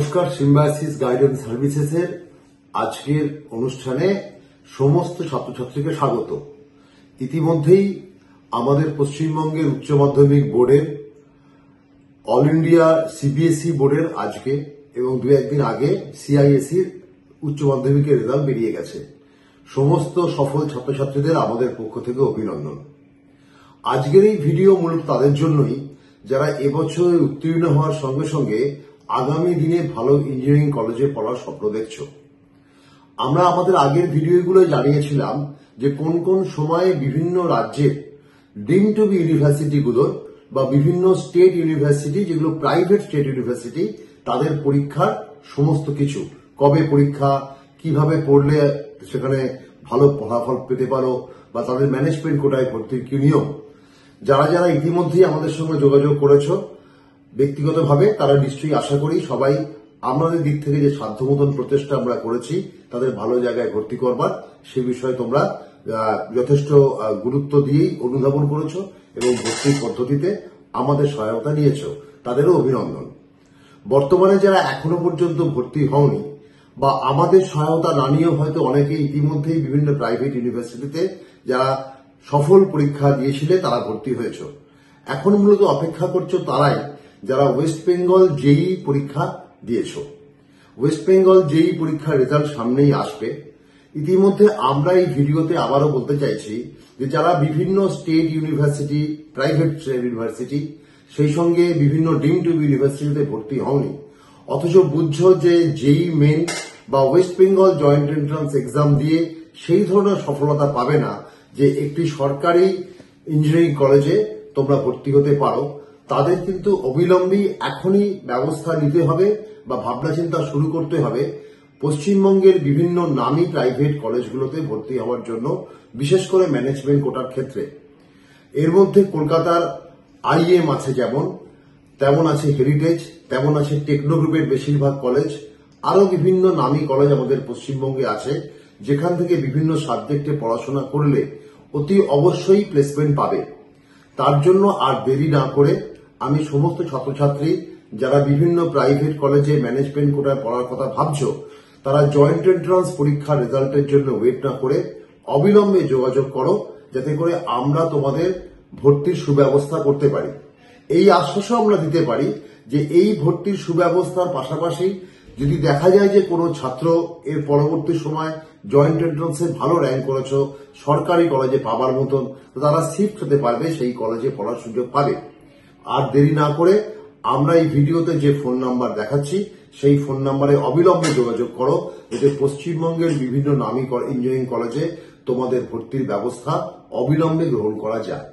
নমস্কার, Symbiosis guidance সার্ভিসেসের আজকের অনুষ্ঠানে সমস্ত ছাত্রছাত্রীকে স্বাগত। ইতিমধ্যেই আমাদের পশ্চিমবঙ্গের উচ্চ মাধ্যমিক বোর্ডের অল ইন্ডিয়া সিবিএসই বোর্ডের আজকে এবং দু একদিন আগে সিআইএসসির উচ্চ মাধ্যমিকের রেজাল্ট বেরিয়ে গেছে। সমস্ত সফল ছাত্রছাত্রীদের আমাদের পক্ষ থেকে অভিনন্দন। আজকের এই ভিডিও মূলত তাদের জন্যই যারা এবছর উত্তীর্ণ হওয়ার সঙ্গে সঙ্গে আগামী দিনে ভালো ইঞ্জিনিয়ারিং কলেজে পড়ার স্বপ্ন দেখছো। আমরা আমাদের আগের ভিডিওগুলো জানিয়েছিলাম যে কোন কোন সময়ে বিভিন্ন রাজ্যের ডিম টু বি ইউনিভার্সিটিগুলোর বা বিভিন্ন স্টেট ইউনিভার্সিটি, যেগুলো প্রাইভেট স্টেট ইউনিভার্সিটি, তাদের পরীক্ষার সমস্ত কিছু, কবে পরীক্ষা, কিভাবে পড়লে সেখানে ভালো ফলাফল পেতে পারো, বা তাদের ম্যানেজমেন্ট কোটায় ভর্তির কি নিয়ম। যারা যারা ইতিমধ্যেই আমাদের সঙ্গে যোগাযোগ করেছো ব্যক্তিগতভাবে, তারা নিশ্চয়ই আশা করি সবাই আমাদের দিক থেকে যে সাধ্যমতন প্রচেষ্টা আমরা করেছি তাদের ভালো জায়গায় ভর্তি করবার, সে বিষয়ে তোমরা যথেষ্ট গুরুত্ব দিয়েই অনুধাবন করেছো এবং ভর্তির পদ্ধতিতে আমাদের সহায়তা নিয়েছো, তাদেরও অভিনন্দন। বর্তমানে যারা এখনো পর্যন্ত ভর্তি হওনি বা আমাদের সহায়তা না নিয়েও হয়তো অনেকে ইতিমধ্যেই বিভিন্ন প্রাইভেট ইউনিভার্সিটিতে যারা সফল পরীক্ষা দিয়েছিলে তারা ভর্তি হয়েছ, এখন মূলত অপেক্ষা করছো তারাই যারা ওয়েস্ট বেঙ্গল জেই পরীক্ষা দিয়েছ। ওয়েস্ট বেঙ্গল জেই পরীক্ষার রেজাল্ট সামনেই আসবে। ইতিমধ্যে আমরা এই ভিডিওতে আবারও বলতে চাইছি যে যারা বিভিন্ন state university, private state university, সেই সঙ্গে বিভিন্ন ডিম টু বি ইউনিভার্সিটিতে ভর্তি হওনি, অথচ বুঝছো যে জেই মেন বা West Bengal joint entrance exam দিয়ে সেই ধরনের সফলতা পাবে না যে একটি সরকারি ইঞ্জিনিয়ারিং কলেজে তোমরা ভর্তি হতে পারো, তাদের কিন্তু অবিলম্বে এখনই ব্যবস্থা নিতে হবে বা ভাবনা চিন্তা শুরু করতে হবে পশ্চিমবঙ্গের বিভিন্ন নামী প্রাইভেট কলেজগুলোতে ভর্তি হওয়ার জন্য, বিশেষ করে ম্যানেজমেন্ট কোটার ক্ষেত্রে। এর মধ্যে কলকাতার আইএম আছে, যেমন তেমন আছে হেরিটেজ, তেমন আছে টেকনো গ্রুপের বেশিরভাগ কলেজ, আরো বিভিন্ন নামী কলেজ আমাদের পশ্চিমবঙ্গে আছে, যেখান থেকে বিভিন্ন সাবজেক্টে পড়াশোনা করলে অতি অবশ্যই প্লেসমেন্ট পাবে। তার জন্য আর দেরি না করে আমি সমস্ত ছাত্রছাত্রী যারা বিভিন্ন প্রাইভেট কলেজে ম্যানেজমেন্ট কোটায় পড়ার কথা ভাবছো, তারা জয়েন্ট এন্ট্রান্স পরীক্ষার রেজাল্টের জন্য ওয়েট না করে অবিলম্বে যোগাযোগ করো, যাতে করে আমরা তোমাদের ভর্তির সুব্যবস্থা করতে পারি। এই আশ্বাসও আমরা দিতে পারি যে এই ভর্তির সুব্যবস্থার পাশাপাশি যদি দেখা যায় যে কোনো ছাত্র এর পরবর্তী সময় জয়েন্ট এন্ট্রান্সে ভালো র্যাঙ্ক করেছ, সরকারি কলেজে পাবার মতন, তো তারা শিফট হতে পারবে, সেই কলেজে পড়ার সুযোগ পাবে। আর দেরি না করে আমরা এই ভিডিওতে যে ফোন নাম্বার দেখাচ্ছি সেই ফোন নাম্বারে অবিলম্বে যোগাযোগ করো, যাতে পশ্চিমবঙ্গের বিভিন্ন নামী ইঞ্জিনিয়ারিং কলেজে তোমাদের ভর্তির ব্যবস্থা অবিলম্বে গ্রহণ করা যায়।